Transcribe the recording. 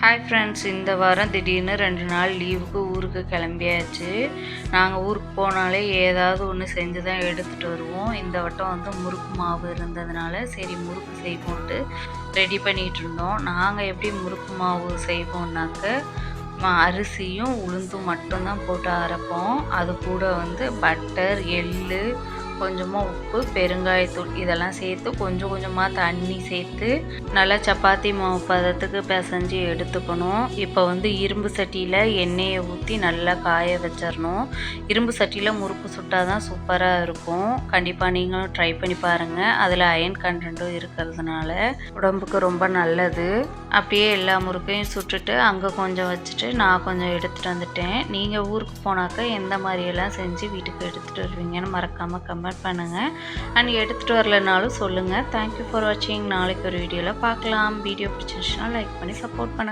Hi friends, இந்த வாரம் திடீர்னு 2 நாள் லீவுக்கு ஊருக்கு கிளம்பியாச்சு. நாங்கள் ஊருக்கு போனாலே ஏதாவது ஒன்று செஞ்சு தான் எடுத்துகிட்டு வருவோம். இந்த வட்டம் முறுக்கு மாவு இருந்ததுனால சரி முறுக்கு செய்வோன்ட்டு ரெடி பண்ணிகிட்டு இருந்தோம். நாங்கள் எப்படி முறுக்கு மாவு செய்வோம்னாக்க அரிசியும் உளுந்தும் மட்டும்தான் போட்டு அரைப்போம். அது கூட பட்டர், எள்ளு, கொஞ்சமாக உப்பு, பெருங்காயத்தூள் இதெல்லாம் சேர்த்து கொஞ்சம் கொஞ்சமாக தண்ணி சேர்த்து நல்லா சப்பாத்தி மாவு பதத்துக்கு பிசைஞ்சு எடுத்துக்கணும். இப்போ இரும்பு சட்டியில் எண்ணெயை ஊற்றி நல்லா காய வச்சிடணும். இரும்பு சட்டியில் முறுக்கு சுட்டால் தான் சூப்பராக இருக்கும். கண்டிப்பாக நீங்களும் ட்ரை பண்ணி பாருங்கள். அதில் அயன் கண்டென்ட்டும் இருக்கிறதுனால உடம்புக்கு ரொம்ப நல்லது. அப்படியே எல்லா முறுக்கையும் சுட்டுட்டு அங்கே கொஞ்சம் வச்சுட்டு நான் கொஞ்சம் எடுத்துகிட்டு வந்துட்டேன். நீங்கள் ஊருக்கு போனாக்க எந்த மாதிரியெல்லாம் செஞ்சு வீட்டுக்கு எடுத்துகிட்டு வருவீங்கன்னு மறக்காமல் கமெண்ட் பண்ணுங்கள். அண்ட் எடுத்துகிட்டு வரலனாலும் சொல்லுங்கள். தேங்க்யூ ஃபார் வாட்சிங். நாளைக்கு ஒரு வீடியோவில் பார்க்கலாம். வீடியோ பிடிச்சிருந்துச்சுன்னா லைக் பண்ணி சப்போர்ட் பண்ணுங்கள்.